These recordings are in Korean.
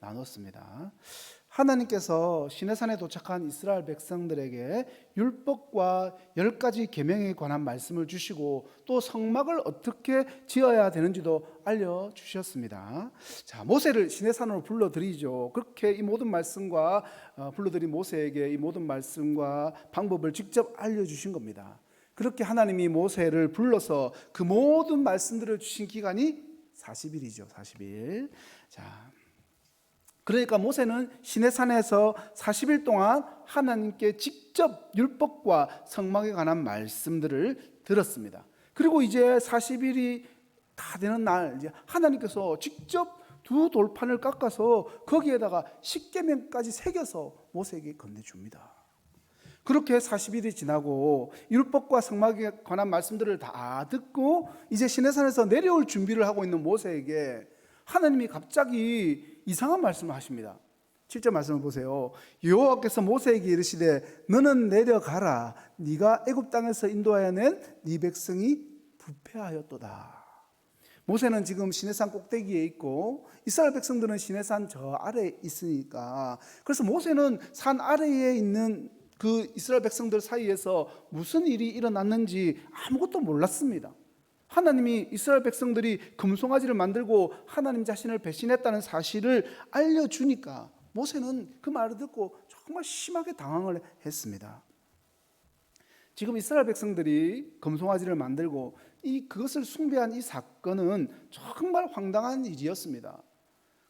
나눴습니다. 하나님께서 시내산에 도착한 이스라엘 백성들에게 율법과 10가지 계명에 관한 말씀을 주시고 또 성막을 어떻게 지어야 되는지도 알려주셨습니다. 자, 모세를 시내산으로 불러들이죠. 그렇게 이 모든 말씀과 불러들인 모세에게 이 모든 말씀과 방법을 직접 알려주신 겁니다. 그렇게 하나님이 모세를 불러서 그 모든 말씀들을 주신 기간이 40일이죠. 40일. 자, 그러니까 모세는 시내산에서 40일 동안 하나님께 직접 율법과 성막에 관한 말씀들을 들었습니다. 그리고 이제 40일이 다 되는 날 이제 하나님께서 직접 두 돌판을 깎아서 거기에다가 십계명까지 새겨서 모세에게 건네줍니다. 그렇게 40일이 지나고 율법과 성막에 관한 말씀들을 다 듣고 이제 시내산에서 내려올 준비를 하고 있는 모세에게 하나님이 갑자기 이상한 말씀을 하십니다. 7절 말씀을 보세요. 여호와께서 모세에게 이르시되 너는 내려가라. 네가 애굽 땅에서 인도하여 낸 네 백성이 부패하였도다. 모세는 지금 시내산 꼭대기에 있고 이스라엘 백성들은 시내산 저 아래에 있으니까, 그래서 모세는 산 아래에 있는 그 이스라엘 백성들 사이에서 무슨 일이 일어났는지 아무것도 몰랐습니다. 하나님이 이스라엘 백성들이 금송아지를 만들고 하나님 자신을 배신했다는 사실을 알려주니까 모세는 그 말을 듣고 정말 심하게 당황을 했습니다. 지금 이스라엘 백성들이 금송아지를 만들고 그것을 숭배한 이 사건은 정말 황당한 일이었습니다.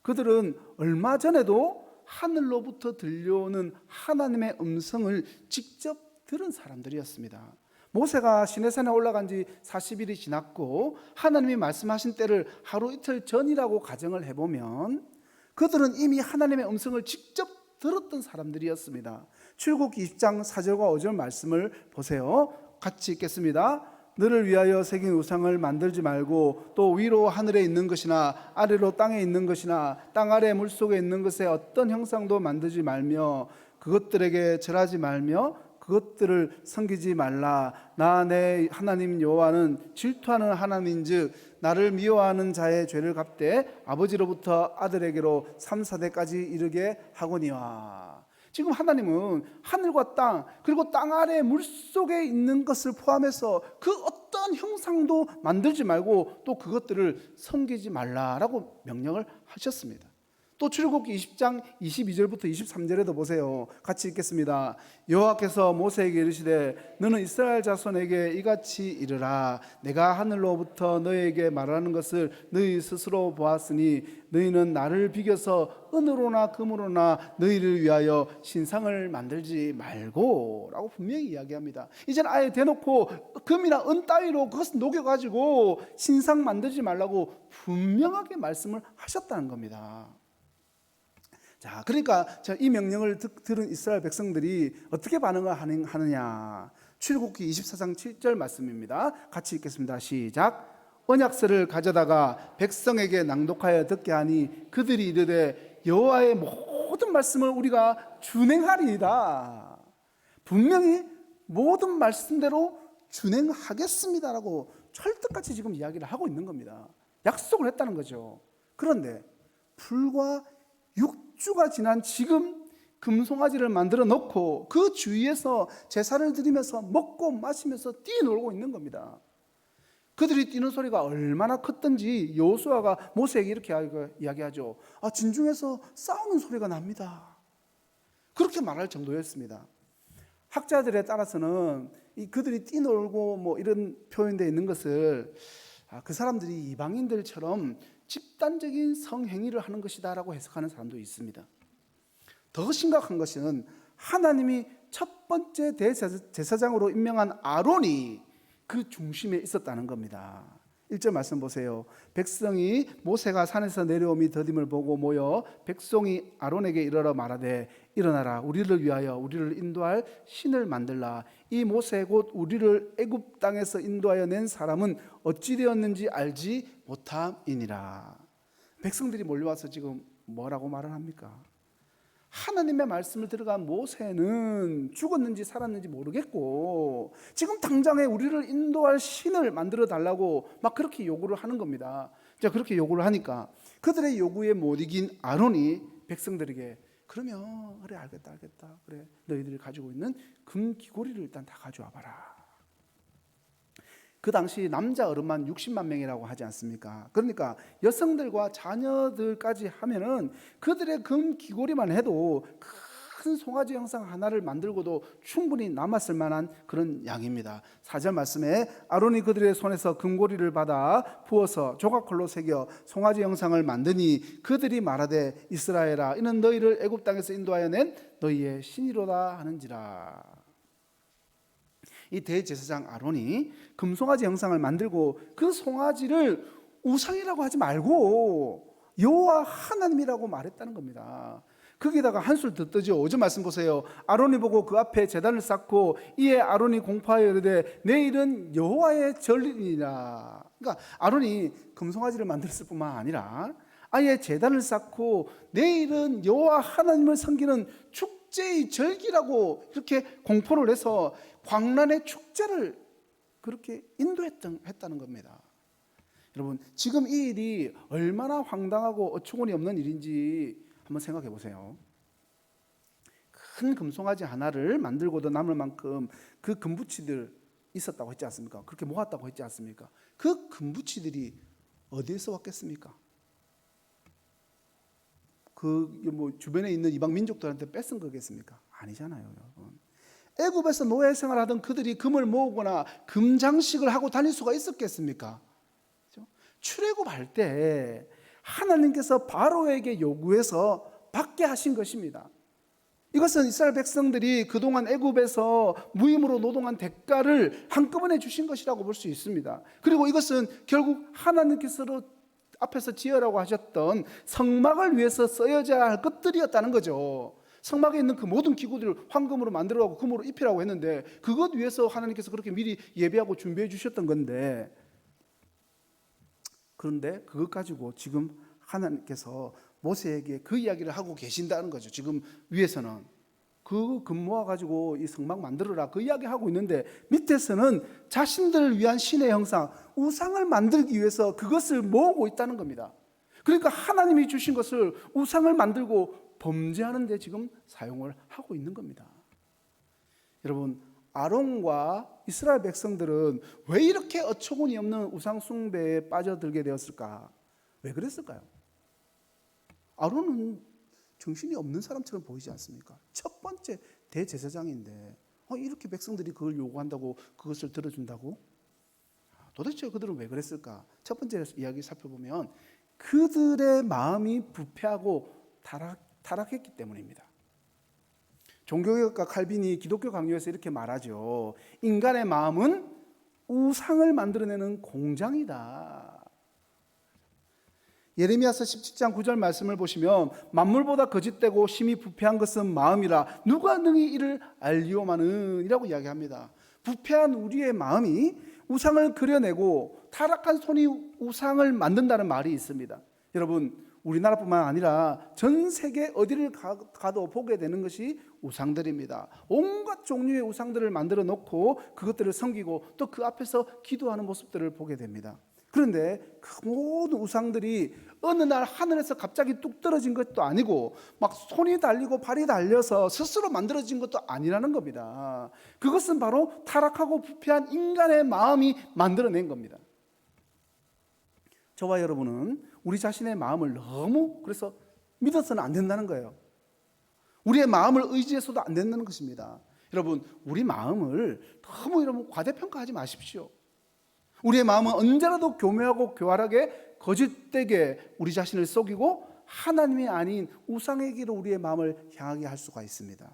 그들은 얼마 전에도 하늘로부터 들려오는 하나님의 음성을 직접 들은 사람들이었습니다. 모세가 시내산에 올라간 지 40일이 지났고 하나님이 말씀하신 때를 하루 이틀 전이라고 가정을 해보면 그들은 이미 하나님의 음성을 직접 들었던 사람들이었습니다. 출애굽기 20장 4절과 5절 말씀을 보세요. 같이 읽겠습니다. 너를 위하여 새긴 우상을 만들지 말고 또 위로 하늘에 있는 것이나 아래로 땅에 있는 것이나 땅 아래 물속에 있는 것에 어떤 형상도 만들지 말며 그것들에게 절하지 말며 그것들을 섬기지 말라. 나 내 하나님 여호와는 질투하는 하나님인즉 나를 미워하는 자의 죄를 갚되 아버지로부터 아들에게로 3, 4대까지 이르게 하거니와. 지금 하나님은 하늘과 땅 그리고 땅 아래 물속에 있는 것을 포함해서 그 어떤 형상도 만들지 말고 또 그것들을 섬기지 말라라고 명령을 하셨습니다. 또 출애굽기 20장 22절부터 23절에도 보세요. 같이 읽겠습니다. 여호와께서 모세에게 이르시되 너는 이스라엘 자손에게 이같이 이르라. 내가 하늘로부터 너희에게 말하는 것을 너희 스스로 보았으니 너희는 나를 비교서 은으로나 금으로나 너희를 위하여 신상을 만들지 말고 라고 분명히 이야기합니다. 이제는 아예 대놓고 금이나 은 따위로 그것을 녹여가지고 신상 만들지 말라고 분명하게 말씀을 하셨다는 겁니다. 자, 그러니까 이 명령을 들은 이스라엘 백성들이 어떻게 반응을 하느냐. 출애굽기 24장 7절 말씀입니다. 같이 읽겠습니다. 시작. 언약서를 가져다가 백성에게 낭독하여 듣게 하니 그들이 이르되 여호와의 모든 말씀을 우리가 준행하리이다. 분명히 모든 말씀대로 준행하겠습니다라고 철떡같이 지금 이야기를 하고 있는 겁니다. 약속을 했다는 거죠. 그런데 불과 6주가 지난 지금 금송아지를 만들어 놓고 그 주위에서 제사를 드리면서 먹고 마시면서 뛰놀고 있는 겁니다. 그들이 뛰는 소리가 얼마나 컸던지 여호수아가 모세에게 이렇게 이야기하죠. 진중에서 싸우는 소리가 납니다. 그렇게 말할 정도였습니다. 학자들에 따라서는 그들이 뛰놀고 뭐 이런 표현되어 있는 것을 그 사람들이 이방인들처럼 집단적인 성행위를 하는 것이다라고 해석하는 사람도 있습니다. 더 심각한 것은 하나님이 첫 번째 대제사장으로 임명한 아론이 그 중심에 있었다는 겁니다. 1절 말씀 보세요. 백성이 모세가 산에서 내려옴이 더딤을 보고 모여 백성이 아론에게 이르러 말하되 일어나라 우리를 위하여 우리를 인도할 신을 만들라. 이 모세 곧 우리를 애굽 땅에서 인도하여 낸 사람은 어찌 되었는지 알지 못함이니라. 백성들이 몰려와서 지금 뭐라고 말을 합니까? 하나님의 말씀을 들어간 모세는 죽었는지 살았는지 모르겠고 지금 당장에 우리를 인도할 신을 만들어 달라고 막 그렇게 요구를 하는 겁니다. 자, 그렇게 요구를 하니까 그들의 요구에 못 이긴 아론이 백성들에게 그러면 그래 알겠다 그래 너희들이 가지고 있는 금 귀고리를 일단 다 가져와 봐라. 그 당시 남자 어른만 60만 명이라고 하지 않습니까? 그러니까 여성들과 자녀들까지 하면은 그들의 금 귀고리만 해도 큰 송아지 형상 하나를 만들고도 충분히 남았을 만한 그런 양입니다. 4절 말씀에 아론이 그들의 손에서 금고리를 받아 부어서 조각칼로 새겨 송아지 형상을 만드니 그들이 말하되 이스라엘아 이는 너희를 애굽 땅에서 인도하여 낸 너희의 신이로다 하는지라. 이 대제사장 아론이 금송아지 형상을 만들고 그 송아지를 우상이라고 하지 말고 여호와 하나님이라고 말했다는 겁니다. 거기다가 한술 더 뜨죠. 5절 말씀 보세요. 아론이 보고 그 앞에 제단을 쌓고 이에 아론이 공포하여 이르되 내일은 여호와의 절이니라. 그러니까 아론이 금송아지를 만들었을 뿐만 아니라 아예 제단을 쌓고 내일은 여호와 하나님을 섬기는 축제의 절기라고 이렇게 공포를 해서 광란의 축제를 그렇게 인도했다는 겁니다. 여러분 지금 이 일이 얼마나 황당하고 어처구니 없는 일인지 한번 생각해 보세요. 큰 금송아지 하나를 만들고도 남을 만큼 그 금붙이들 있었다고 했지 않습니까? 그렇게 모았다고 했지 않습니까? 그 금붙이들이 어디에서 왔겠습니까? 그 주변에 있는 이방 민족들한테 뺏은 거겠습니까? 아니잖아요, 여러분. 애굽에서 노예 생활하던 그들이 금을 모으거나 금 장식을 하고 다닐 수가 있었겠습니까? 그렇죠? 출애굽할 때 하나님께서 바로에게 요구해서 받게 하신 것입니다. 이것은 이스라엘 백성들이 그동안 애굽에서 무임으로 노동한 대가를 한꺼번에 주신 것이라고 볼 수 있습니다. 그리고 이것은 결국 하나님께서 앞에서 지으라고 하셨던 성막을 위해서 쓰여져야 할 것들이었다는 거죠. 성막에 있는 그 모든 기구들을 황금으로 만들어가고 금으로 입히라고 했는데 그것 위해서 하나님께서 그렇게 미리 예배하고 준비해 주셨던 건데, 그런데 그것 가지고 지금 하나님께서 모세에게 그 이야기를 하고 계신다는 거죠. 지금 위에서는 그 금 모아가지고 이 성막 만들어라 그 이야기 하고 있는데 밑에서는 자신들을 위한 신의 형상 우상을 만들기 위해서 그것을 모으고 있다는 겁니다. 그러니까 하나님이 주신 것을 우상을 만들고 범죄하는 데 지금 사용을 하고 있는 겁니다. 여러분 아론과 이스라엘 백성들은 왜 이렇게 어처구니 없는 우상 숭배에 빠져들게 되었을까? 왜 그랬을까요? 아론은 정신이 없는 사람처럼 보이지 않습니까? 첫 번째 대제사장인데 이렇게 백성들이 그걸 요구한다고 그것을 들어준다고? 도대체 그들은 왜 그랬을까? 첫 번째 이야기 살펴보면 그들의 마음이 부패하고 타락했기 때문입니다. 종교개혁가 칼빈이 기독교 강요에서 이렇게 말하죠. 인간의 마음은 우상을 만들어내는 공장이다. 예레미야서 17장 9절 말씀을 보시면 만물보다 거짓되고 심히 부패한 것은 마음이라 누가 능히 이를 알리오마는 이라고 이야기합니다. 부패한 우리의 마음이 우상을 그려내고 타락한 손이 우상을 만든다는 말이 있습니다. 여러분 우리나라뿐만 아니라 전 세계 어디를 가도 보게 되는 것이 우상들입니다. 온갖 종류의 우상들을 만들어 놓고 그것들을 섬기고 또 그 앞에서 기도하는 모습들을 보게 됩니다. 그런데 그 모든 우상들이 어느 날 하늘에서 갑자기 뚝 떨어진 것도 아니고 막 손이 달리고 발이 달려서 스스로 만들어진 것도 아니라는 겁니다. 그것은 바로 타락하고 부패한 인간의 마음이 만들어낸 겁니다. 저와 여러분은 우리 자신의 마음을 너무 그래서 믿어서는 안 된다는 거예요. 우리의 마음을 의지해서도 안 된다는 것입니다. 여러분 우리 마음을 너무 여러분 과대평가하지 마십시오. 우리의 마음은 언제라도 교묘하고 교활하게 거짓되게 우리 자신을 속이고 하나님이 아닌 우상에게로 우리의 마음을 향하게 할 수가 있습니다.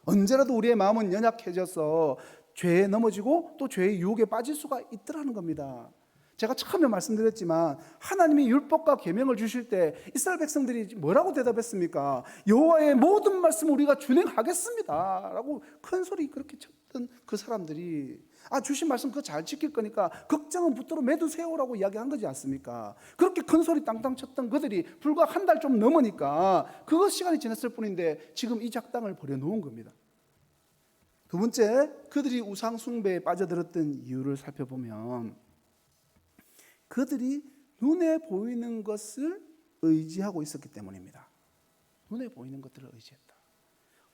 언제라도 우리의 마음은 연약해져서 죄에 넘어지고 또 죄의 유혹에 빠질 수가 있더라는 겁니다. 제가 처음에 말씀드렸지만 하나님이 율법과 계명을 주실 때 이스라엘 백성들이 뭐라고 대답했습니까? 여호와의 모든 말씀을 우리가 준행하겠습니다 라고 큰 소리 그렇게 쳤던 그 사람들이 주신 말씀 그거 잘 지킬 거니까 걱정은 붙들어 매두세요라고 이야기한 거지 않습니까? 그렇게 큰 소리 땅땅 쳤던 그들이 불과 한 달 좀 넘으니까 그것 시간이 지났을 뿐인데 지금 이 작당을 버려놓은 겁니다. 두 번째, 그들이 우상 숭배에 빠져들었던 이유를 살펴보면 그들이 눈에 보이는 것을 의지하고 있었기 때문입니다. 눈에 보이는 것들을 의지했다.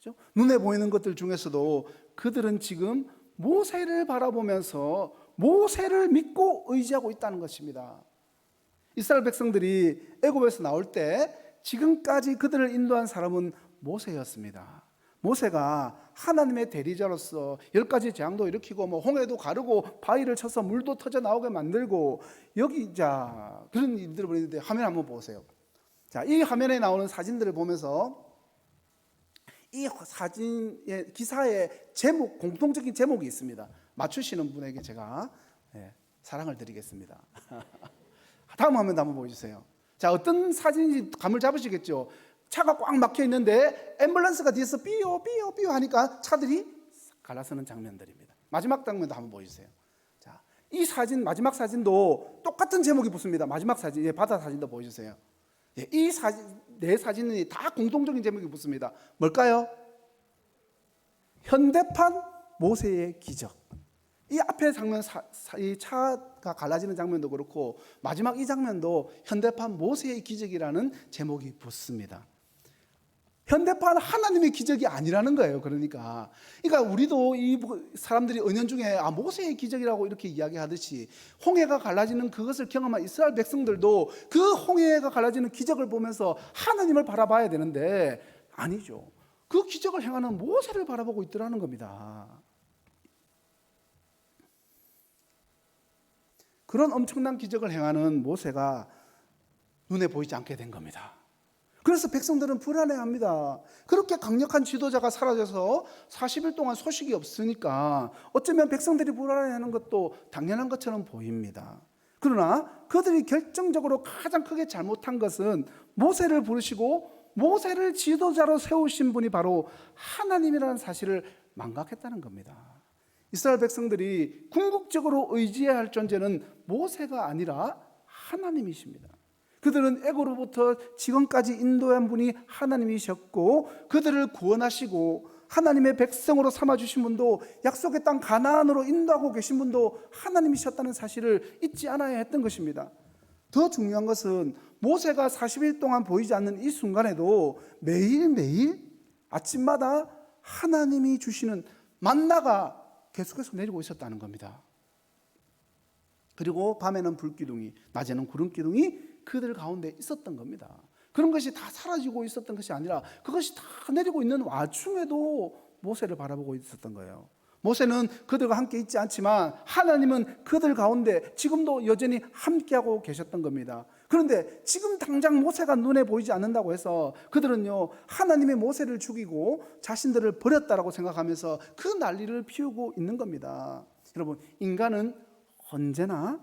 그렇죠? 눈에 보이는 것들 중에서도 그들은 지금 모세를 바라보면서 모세를 믿고 의지하고 있다는 것입니다. 이스라엘 백성들이 애굽에서 나올 때 지금까지 그들을 인도한 사람은 모세였습니다. 모세가 하나님의 대리자로서 10가지 재앙도 일으키고 홍해도 가르고 바위를 쳐서 물도 터져 나오게 만들고 그런 일들을 벌이는데 화면 한번 보세요. 자, 이 화면에 나오는 사진들을 보면서 이 사진의 기사의 제목, 공통적인 제목이 있습니다. 맞추시는 분에게 제가 사랑을 드리겠습니다. 다음 화면 한번 보여주세요. 자, 어떤 사진인지 감을 잡으시겠죠? 차가 꽉 막혀 있는데 앰뷸런스가 뒤에서 삐요 하니까 차들이 갈라서는 장면들입니다. 마지막 장면도 한번 보여주세요. 자, 이 사진, 마지막 사진도 똑같은 제목이 붙습니다. 마지막 사진, 바다 사진도 보여주세요. 이 사진, 네 사진이 다 공통적인 제목이 붙습니다. 뭘까요? 현대판 모세의 기적. 이 앞에 장면, 이 차가 갈라지는 장면도 그렇고 마지막 이 장면도 현대판 모세의 기적이라는 제목이 붙습니다. 현대판 하나님의 기적이 아니라는 거예요. 그러니까 우리도 이 사람들이 은연중에 모세의 기적이라고 이렇게 이야기하듯이 홍해가 갈라지는 그것을 경험한 이스라엘 백성들도 그 홍해가 갈라지는 기적을 보면서 하나님을 바라봐야 되는데 아니죠. 그 기적을 행하는 모세를 바라보고 있더라는 겁니다. 그런 엄청난 기적을 행하는 모세가 눈에 보이지 않게 된 겁니다. 그래서 백성들은 불안해합니다. 그렇게 강력한 지도자가 사라져서 40일 동안 소식이 없으니까 어쩌면 백성들이 불안해하는 것도 당연한 것처럼 보입니다. 그러나 그들이 결정적으로 가장 크게 잘못한 것은 모세를 부르시고 모세를 지도자로 세우신 분이 바로 하나님이라는 사실을 망각했다는 겁니다. 이스라엘 백성들이 궁극적으로 의지해야 할 존재는 모세가 아니라 하나님이십니다. 그들은 애고로부터 지금까지 인도한 분이 하나님이셨고 그들을 구원하시고 하나님의 백성으로 삼아주신 분도 약속의 땅 가나안으로 인도하고 계신 분도 하나님이셨다는 사실을 잊지 않아야 했던 것입니다. 더 중요한 것은 모세가 40일 동안 보이지 않는 이 순간에도 매일매일 아침마다 하나님이 주시는 만나가 계속해서 내리고 있었다는 겁니다. 그리고 밤에는 불기둥이, 낮에는 구름기둥이 그들 가운데 있었던 겁니다. 그런 것이 다 사라지고 있었던 것이 아니라 그것이 다 내리고 있는 와중에도 모세를 바라보고 있었던 거예요. 모세는 그들과 함께 있지 않지만 하나님은 그들 가운데 지금도 여전히 함께하고 계셨던 겁니다. 그런데 지금 당장 모세가 눈에 보이지 않는다고 해서 그들은요 하나님의 모세를 죽이고 자신들을 버렸다라고 생각하면서 그 난리를 피우고 있는 겁니다. 여러분, 인간은 언제나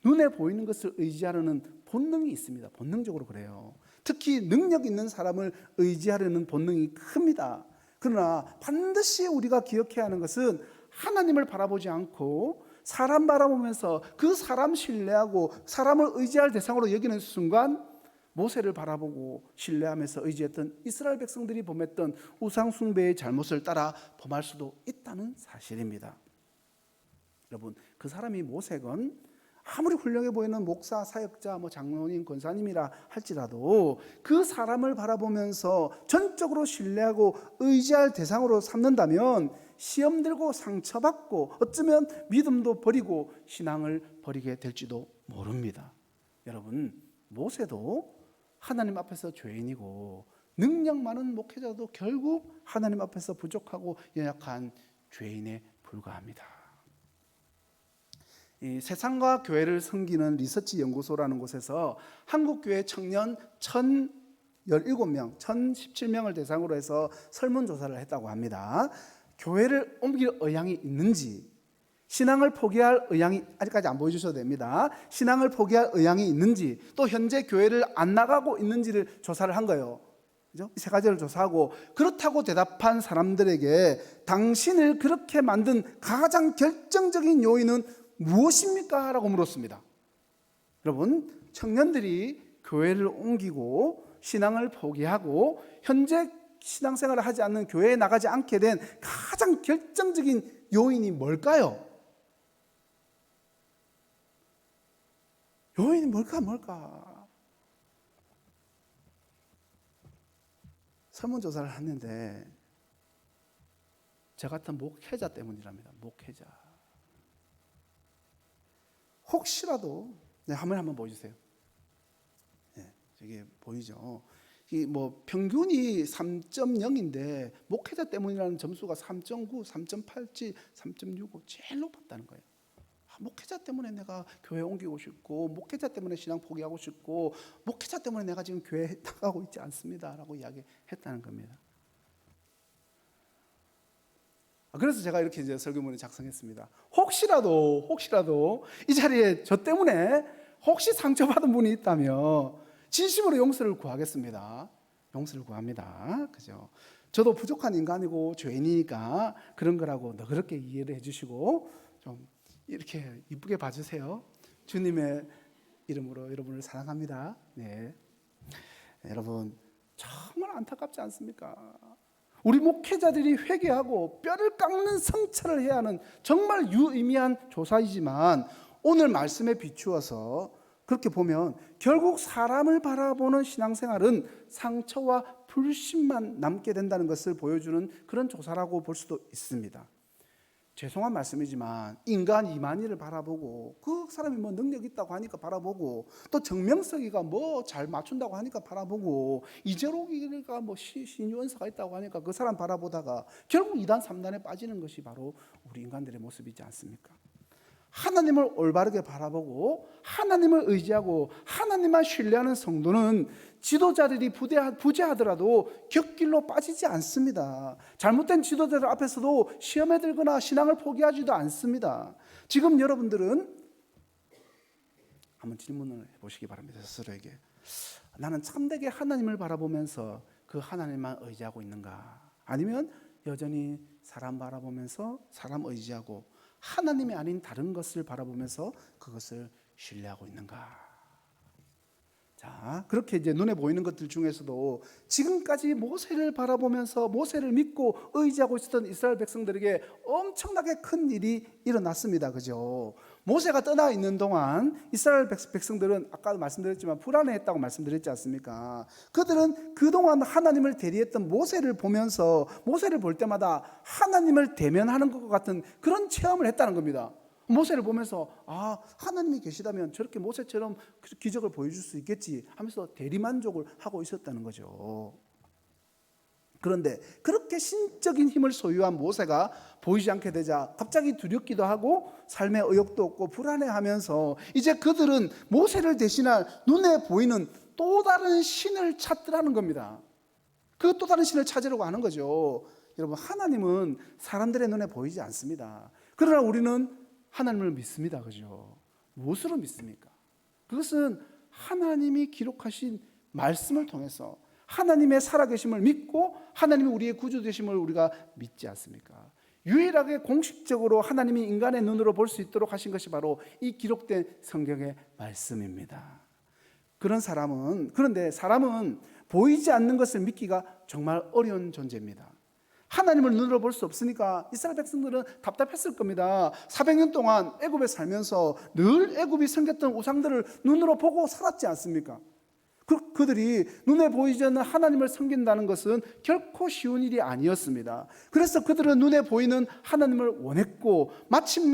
눈에 보이는 것을 의지하려는 본능이 있습니다. 본능적으로 그래요. 특히 능력 있는 사람을 의지하려는 본능이 큽니다. 그러나 반드시 우리가 기억해야 하는 것은 하나님을 바라보지 않고 사람 바라보면서 그 사람 신뢰하고 사람을 의지할 대상으로 여기는 순간 모세를 바라보고 신뢰하면서 의지했던 이스라엘 백성들이 범했던 우상 숭배의 잘못을 따라 범할 수도 있다는 사실입니다. 여러분, 그 사람이 모세건 아무리 훌륭해 보이는 목사, 사역자, 장로님, 권사님이라 할지라도 그 사람을 바라보면서 전적으로 신뢰하고 의지할 대상으로 삼는다면 시험 들고 상처받고 어쩌면 믿음도 버리고 신앙을 버리게 될지도 모릅니다. 여러분, 모세도 하나님 앞에서 죄인이고 능력 많은 목회자도 결국 하나님 앞에서 부족하고 연약한 죄인에 불과합니다. 이 세상과 교회를 섬기는 리서치 연구소라는 곳에서 한국교회 청년 1,017명, 1,017명을 대상으로 해서 설문조사를 했다고 합니다. 교회를 옮길 의향이 있는지, 신앙을 포기할 의향이, 아직까지 안 보여주셔도 됩니다. 신앙을 포기할 의향이 있는지, 또 현재 교회를 안 나가고 있는지를 조사를 한 거예요. 그죠? 이 세 가지를 조사하고 그렇다고 대답한 사람들에게 당신을 그렇게 만든 가장 결정적인 요인은 무엇입니까? 라고 물었습니다. 여러분, 청년들이 교회를 옮기고 신앙을 포기하고 현재 신앙생활을 하지 않는 교회에 나가지 않게 된 가장 결정적인 요인이 뭘까요? 요인이 뭘까? 설문조사를 했는데 저 같은 목회자 때문이랍니다. 목회자. 혹시라도 화면 한번 보여주세요. 네, 이게 보이죠? 이 뭐 평균이 3.0인데 목회자 때문이라는 점수가 3.9, 3.8지, 3.65 제일 높았다는 거예요. 목회자 때문에 내가 교회 옮기고 싶고, 목회자 때문에 신앙 포기하고 싶고, 목회자 때문에 내가 지금 교회에 나가고 있지 않습니다라고 이야기했다는 겁니다. 그래서 제가 이렇게 이제 설교문을 작성했습니다. 혹시라도 이 자리에 저 때문에 혹시 상처받은 분이 있다면 진심으로 용서를 구하겠습니다. 용서를 구합니다. 그죠? 저도 부족한 인간이고 죄인이니까 그런 거라고 너그럽게 이해를 해주시고 좀 이렇게 이쁘게 봐주세요. 주님의 이름으로 여러분을 사랑합니다. 네, 여러분 정말 안타깝지 않습니까? 우리 목회자들이 회개하고 뼈를 깎는 성찰을 해야 하는 정말 유의미한 조사이지만 오늘 말씀에 비추어서 그렇게 보면 결국 사람을 바라보는 신앙생활은 상처와 불신만 남게 된다는 것을 보여주는 그런 조사라고 볼 수도 있습니다. 죄송한 말씀이지만 인간 이만희를 바라보고 그 사람이 뭐 능력 있다고 하니까 바라보고 또 정명석이가 뭐 잘 맞춘다고 하니까 바라보고 이재록이가 뭐 신유원서가 있다고 하니까 그 사람 바라보다가 결국 2단 3단에 빠지는 것이 바로 우리 인간들의 모습이지 않습니까? 하나님을 올바르게 바라보고 하나님을 의지하고 하나님만 신뢰하는 성도는 지도자들이 부재하더라도 곁길로 빠지지 않습니다. 잘못된 지도자들 앞에서도 시험에 들거나 신앙을 포기하지도 않습니다. 지금 여러분들은 한번 질문을 해보시기 바랍니다. 스스로에게. 나는 참되게 하나님을 바라보면서 그 하나님만 의지하고 있는가? 아니면 여전히 사람 바라보면서 사람 의지하고 하나님이 아닌 다른 것을 바라보면서 그것을 신뢰하고 있는가? 자, 그렇게 이제 눈에 보이는 것들 중에서도 지금까지 모세를 바라보면서 모세를 믿고 의지하고 있었던 이스라엘 백성들에게 엄청나게 큰 일이 일어났습니다. 그죠? 모세가 떠나 있는 동안 이스라엘 백성들은 아까도 말씀드렸지만 불안해했다고 말씀드렸지 않습니까? 그들은 그동안 하나님을 대리했던 모세를 보면서 모세를 볼 때마다 하나님을 대면하는 것 같은 그런 체험을 했다는 겁니다. 모세를 보면서 하나님이 계시다면 저렇게 모세처럼 기적을 보여줄 수 있겠지 하면서 대리만족을 하고 있었다는 거죠. 그런데 그렇게 신적인 힘을 소유한 모세가 보이지 않게 되자 갑자기 두렵기도 하고 삶의 의욕도 없고 불안해하면서 이제 그들은 모세를 대신할 눈에 보이는 또 다른 신을 찾더라는 겁니다. 그 또 다른 신을 찾으려고 하는 거죠. 여러분, 하나님은 사람들의 눈에 보이지 않습니다. 그러나 우리는 하나님을 믿습니다. 그죠? 무엇으로 믿습니까? 그것은 하나님이 기록하신 말씀을 통해서 하나님의 살아계심을 믿고 하나님이 우리의 구주 되심을 우리가 믿지 않습니까? 유일하게 공식적으로 하나님이 인간의 눈으로 볼 수 있도록 하신 것이 바로 이 기록된 성경의 말씀입니다. 그런데 사람은 보이지 않는 것을 믿기가 정말 어려운 존재입니다. 하나님을 눈으로 볼 수 없으니까 이스라엘 백성들은 답답했을 겁니다. 400년 동안 애굽에 살면서 늘 애굽이 섬겼던 우상들을 눈으로 보고 살았지 않습니까? 그들이 눈에 보이지 않는 하나님을 섬긴다는 것은 결코 쉬운 일이 아니었습니다. 그래서 그들은 눈에 보이는 하나님을 원했고 마침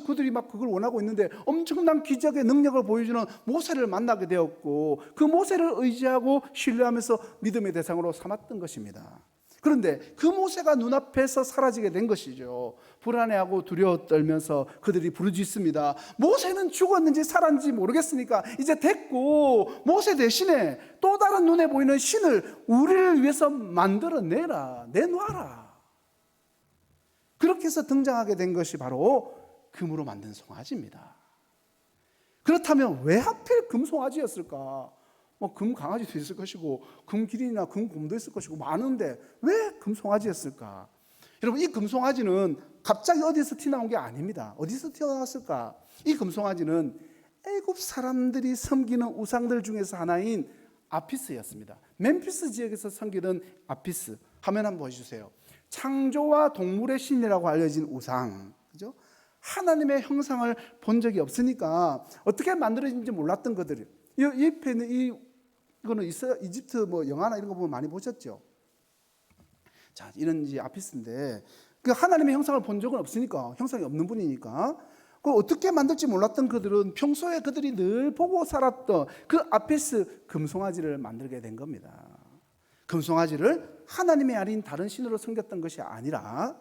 그들이 막 그걸 원하고 있는데 엄청난 기적의 능력을 보여주는 모세를 만나게 되었고 그 모세를 의지하고 신뢰하면서 믿음의 대상으로 삼았던 것입니다. 그런데 그 모세가 눈앞에서 사라지게 된 것이죠. 불안해하고 두려워 떨면서 그들이 부르짖습니다. 모세는 죽었는지 살았는지 모르겠으니까 이제 됐고 모세 대신에 또 다른 눈에 보이는 신을 우리를 위해서 만들어내라, 내놔라. 그렇게 해서 등장하게 된 것이 바로 금으로 만든 송아지입니다. 그렇다면 왜 하필 금송아지였을까? 금 강아지도 있을 것이고 금 기린이나 금 곰도 있을 것이고 많은데 왜 금송아지였을까? 여러분, 이 금송아지는 갑자기 어디서 튀어나온 게 아닙니다. 어디서 튀어나왔을까? 이 금송아지는 애굽 사람들이 섬기는 우상들 중에서 하나인 아피스였습니다. 멤피스 지역에서 섬기던 아피스. 화면 한번 보여주세요. 창조와 동물의 신이라고 알려진 우상, 그죠? 하나님의 형상을 본 적이 없으니까 어떻게 만들어진지 몰랐던 것들이. 이 옆에 있는 이거는 이집트 뭐 영화나 이런 거 보면 많이 보셨죠? 자, 이런 이제 아피스인데 그 하나님의 형상을 본 적은 없으니까, 형상이 없는 분이니까 그 어떻게 만들지 몰랐던 그들은 평소에 그들이 늘 보고 살았던 그 아피스 금송아지를 만들게 된 겁니다. 금송아지를 하나님이 아닌 다른 신으로 섬겼던 것이 아니라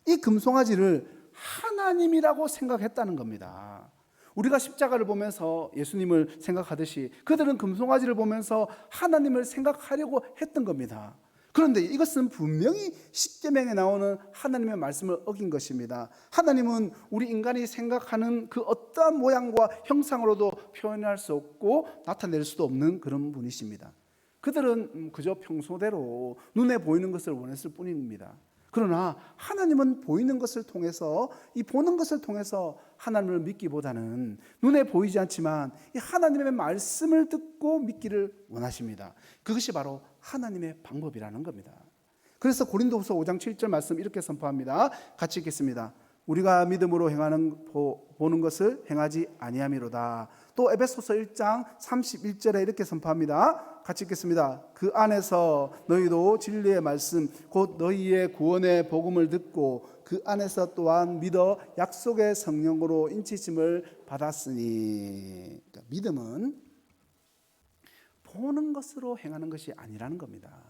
이 금송아지를 하나님이라고 생각했다는 겁니다. 우리가 십자가를 보면서 예수님을 생각하듯이 그들은 금송아지를 보면서 하나님을 생각하려고 했던 겁니다. 그런데 이것은 분명히 십계명에 나오는 하나님의 말씀을 어긴 것입니다. 하나님은 우리 인간이 생각하는 그 어떠한 모양과 형상으로도 표현할 수 없고 나타낼 수도 없는 그런 분이십니다. 그들은 그저 평소대로 눈에 보이는 것을 원했을 뿐입니다. 그러나 하나님은 보이는 것을 통해서, 이 보는 것을 통해서 하나님을 믿기보다는 눈에 보이지 않지만 이 하나님의 말씀을 듣고 믿기를 원하십니다. 그것이 바로 하나님의 방법이라는 겁니다. 그래서 고린도후서 5장 7절 말씀 이렇게 선포합니다. 같이 읽겠습니다. 우리가 믿음으로 보는 것을 행하지 아니함이로다. 또 에베소서 1장 31절에 이렇게 선포합니다. 같이 읽겠습니다. 그 안에서 너희도 진리의 말씀 곧 너희의 구원의 복음을 듣고 그 안에서 또한 믿어 약속의 성령으로 인치심을 받았으니. 그러니까 믿음은 보는 것으로 행하는 것이 아니라는 겁니다.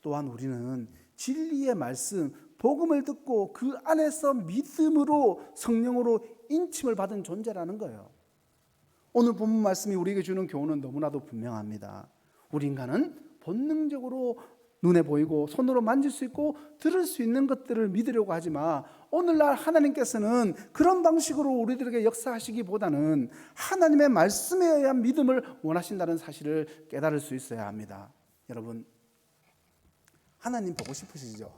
또한 우리는 진리의 말씀 복음을 듣고 그 안에서 믿음으로 성령으로 인침을 받은 존재라는 거예요. 오늘 본문 말씀이 우리에게 주는 교훈은 너무나도 분명합니다. 우리 인간은 본능적으로 눈에 보이고 손으로 만질 수 있고 들을 수 있는 것들을 믿으려고 하지만 오늘날 하나님께서는 그런 방식으로 우리들에게 역사하시기보다는 하나님의 말씀에 의한 믿음을 원하신다는 사실을 깨달을 수 있어야 합니다. 여러분, 하나님 보고 싶으시죠?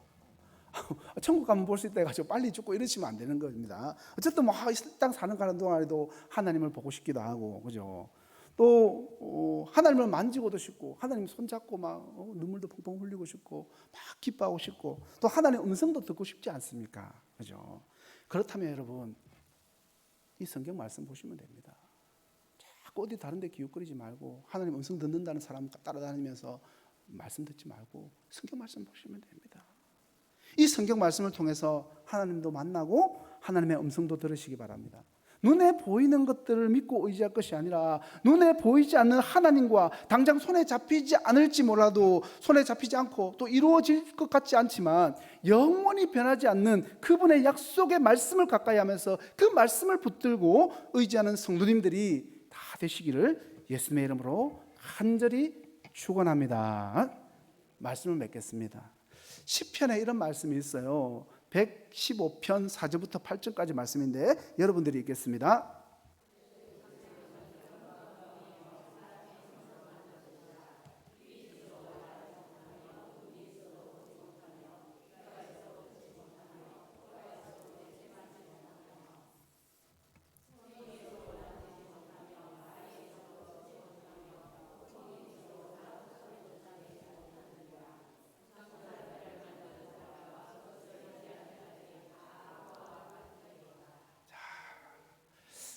천국 가면 볼 수 있다 해가지고 빨리 죽고 이러시면 안 되는 겁니다. 어쨌든 뭐 이 땅 사는 가는 동안에도 하나님을 보고 싶기도 하고, 그죠? 또 하나님을 만지고도 싶고, 하나님 손잡고 막 눈물도 펑펑 흘리고 싶고, 막 기뻐하고 싶고, 또 하나님의 음성도 듣고 싶지 않습니까? 그죠? 그렇다면 여러분, 이 성경 말씀 보시면 됩니다. 자꾸 어디 다른 데 기웃거리지 말고 하나님 음성 듣는다는 사람 따라다니면서 말씀 듣지 말고 성경 말씀 보시면 됩니다. 이 성경 말씀을 통해서 하나님도 만나고 하나님의 음성도 들으시기 바랍니다. 눈에 보이는 것들을 믿고 의지할 것이 아니라 눈에 보이지 않는 하나님과 당장 손에 잡히지 않을지 몰라도 손에 잡히지 않고 또 이루어질 것 같지 않지만 영원히 변하지 않는 그분의 약속의 말씀을 가까이 하면서 그 말씀을 붙들고 의지하는 성도님들이 다 되시기를 예수님의 이름으로 간절히 축원합니다. 말씀을 맺겠습니다. 시편에 이런 말씀이 있어요. 115편 4절부터 8절까지 말씀인데 여러분들이 읽겠습니다.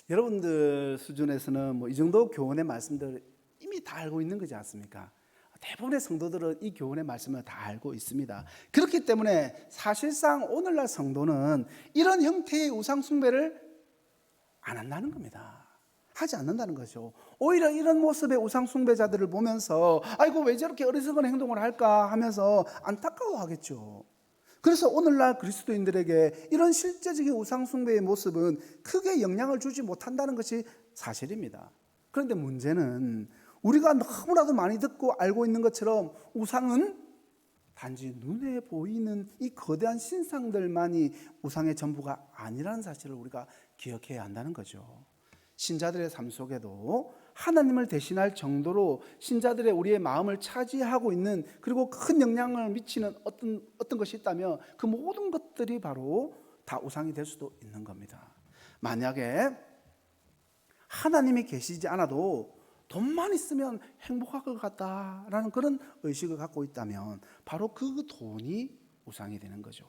여러분들 수준에서는 뭐 이 정도 교훈의 말씀들 이미 다 알고 있는 거지 않습니까? 대부분의 성도들은 이 교훈의 말씀을 다 알고 있습니다. 그렇기 때문에 사실상 오늘날 성도는 이런 형태의 우상 숭배를 안 한다는 겁니다. 하지 않는다는 거죠. 오히려 이런 모습의 우상 숭배자들을 보면서 아이고 왜 저렇게 어리석은 행동을 할까 하면서 안타까워하겠죠. 그래서 오늘날 그리스도인들에게 이런 실제적인 우상 숭배의 모습은 크게 영향을 주지 못한다는 것이 사실입니다. 그런데 문제는 우리가 너무나도 많이 듣고 알고 있는 것처럼 우상은 단지 눈에 보이는 이 거대한 신상들만이 우상의 전부가 아니라는 사실을 우리가 기억해야 한다는 거죠. 신자들의 삶 속에도 하나님을 대신할 정도로 신자들의 우리의 마음을 차지하고 있는 그리고 큰 영향을 미치는 어떤 것이 있다면 그 모든 것들이 바로 다 우상이 될 수도 있는 겁니다. 만약에 하나님이 계시지 않아도 돈만 있으면 행복할 것 같다라는 그런 의식을 갖고 있다면 바로 그 돈이 우상이 되는 거죠.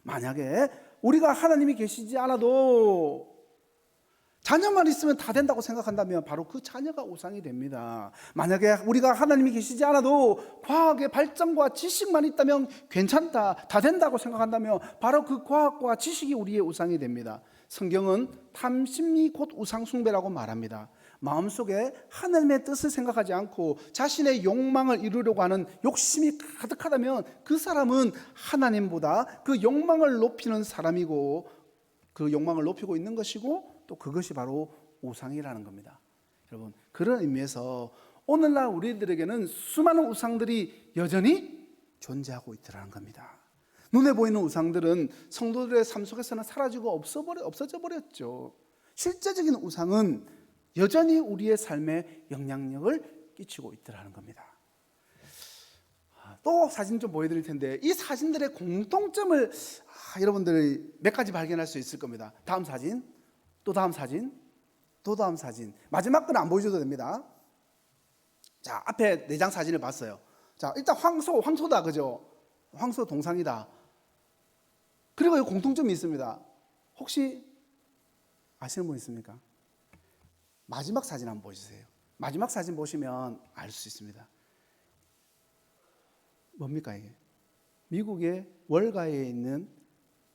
만약에 우리가 하나님이 계시지 않아도 자녀만 있으면 다 된다고 생각한다면 바로 그 자녀가 우상이 됩니다. 만약에 우리가 하나님이 계시지 않아도 과학의 발전과 지식만 있다면 괜찮다, 다 된다고 생각한다면 바로 그 과학과 지식이 우리의 우상이 됩니다. 성경은 탐심이 곧 우상숭배라고 말합니다. 마음속에 하나님의 뜻을 생각하지 않고 자신의 욕망을 이루려고 하는 욕심이 가득하다면 그 사람은 하나님보다 그 욕망을 높이는 사람이고, 그 욕망을 높이고 있는 것이고, 또 그것이 바로 우상이라는 겁니다. 여러분, 그런 의미에서 오늘날 우리들에게는 수많은 우상들이 여전히 존재하고 있더라는 겁니다. 눈에 보이는 우상들은 성도들의 삶 속에서는 사라지고 없어져 버렸죠. 실제적인 우상은 여전히 우리의 삶에 영향력을 끼치고 있더라는 겁니다. 또 사진 좀 보여드릴 텐데, 이 사진들의 공통점을 여러분들이 몇 가지 발견할 수 있을 겁니다. 다음 사진, 또 다음 사진, 또 다음 사진. 마지막 건 안 보여줘도 됩니다. 자, 앞에 4장 사진을 봤어요. 자, 일단 황소다, 그죠? 황소 동상이다. 그리고 이 공통점이 있습니다. 혹시 아시는 분 있습니까? 마지막 사진 한번 보여주세요. 마지막 사진 보시면 알 수 있습니다. 뭡니까 이게? 미국의 월가에 있는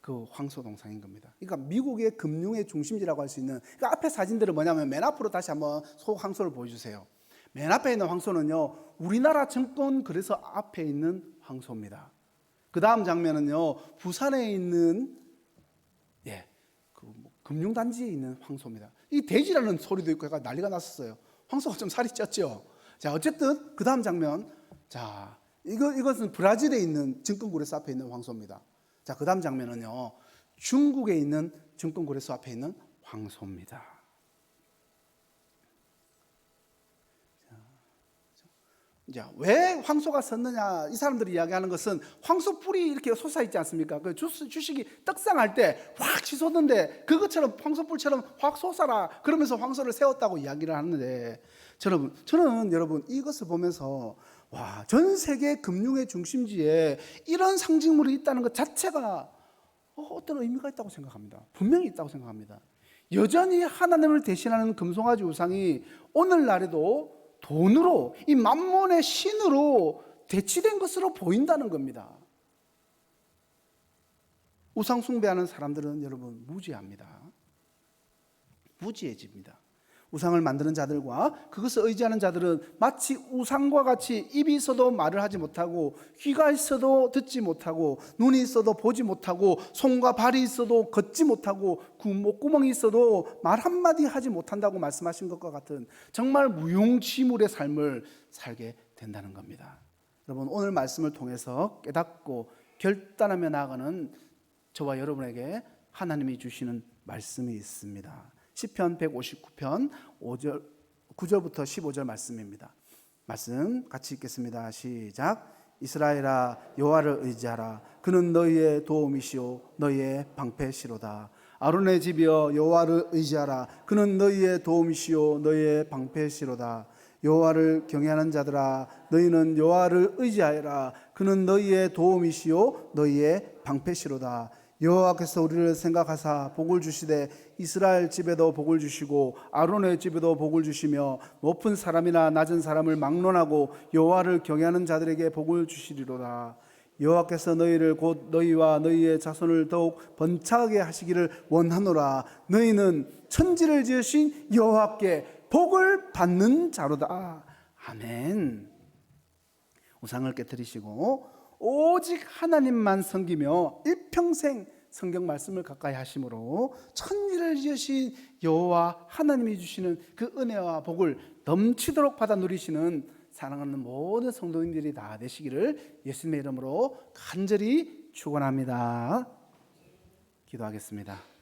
그 황소 동상인 겁니다. 그러니까 미국의 금융의 중심지라고 할 수 있는, 그러니까 앞에 사진들은 뭐냐면, 맨 앞으로 다시 한번 황소를 보여주세요. 맨 앞에 있는 황소는요, 우리나라 증권 거래소 앞에 있는 황소입니다. 그 다음 장면은요, 부산에 있는 금융단지에 있는 황소입니다. 이 돼지라는 소리도 있고 해가 난리가 났었어요. 황소가 좀 살이 쪘죠. 자, 어쨌든 그 다음 장면, 자, 이것은 브라질에 있는 증권거래소 앞에 있는 황소입니다. 자, 그 다음 장면은요, 중국에 있는 증권거래소 앞에 있는 황소입니다. 자, 왜 황소가 섰느냐? 이 사람들이 이야기하는 것은 황소 뿔이 이렇게 솟아있지 않습니까? 그 주식이 떡상할 때 확 치솟는데 그것처럼 황소 뿔처럼 확 솟아라, 그러면서 황소를 세웠다고 이야기를 하는데, 저는 여러분 이것을 보면서 와, 전 세계 금융의 중심지에 이런 상징물이 있다는 것 자체가 어떤 의미가 있다고 생각합니다. 분명히 있다고 생각합니다. 여전히 하나님을 대신하는 금송아지 우상이 오늘날에도 돈으로, 이 만몬의 신으로 대치된 것으로 보인다는 겁니다. 우상 숭배하는 사람들은 여러분 무지합니다. 무지해집니다. 우상을 만드는 자들과 그것을 의지하는 자들은 마치 우상과 같이 입이 있어도 말을 하지 못하고, 귀가 있어도 듣지 못하고, 눈이 있어도 보지 못하고, 손과 발이 있어도 걷지 못하고, 목구멍이 있어도 말 한마디 하지 못한다고 말씀하신 것과 같은 정말 무용지물의 삶을 살게 된다는 겁니다. 여러분, 오늘 말씀을 통해서 깨닫고 결단하며 나아가는 저와 여러분에게 하나님이 주시는 말씀이 있습니다. 시편 159편 9절부터 15절 말씀입니다. 말씀 같이 읽겠습니다. 시작. 이스라엘아, 여호와를 의지하라. 그는 너희의 도움이시오 너희의 방패시로다. 아론의 집이여, 여호와를 의지하라. 그는 너희의 도움이시오 너희의 방패시로다. 여호와를 경외하는 자들아, 너희는 여호와를 의지하여라. 그는 너희의 도움이시오 너희의 방패시로다. 여호와께서 우리를 생각하사 복을 주시되 이스라엘 집에도 복을 주시고 아론의 집에도 복을 주시며 높은 사람이나 낮은 사람을 막론하고 여호와를 경외하는 자들에게 복을 주시리로다. 여호와께서 너희를 곧 너희와 너희의 자손을 더욱 번창하게 하시기를 원하노라. 너희는 천지를 지으신 여호와께 복을 받는 자로다. 아멘. 우상을 깨뜨리시고 오직 하나님만 섬기며 일평생 성경 말씀을 가까이 하심으로 천지를 지으신 여호와 하나님이 주시는 그 은혜와 복을 넘치도록 받아 누리시는 사랑하는 모든 성도님들이 다 되시기를 예수님의 이름으로 간절히 축원합니다. 기도하겠습니다.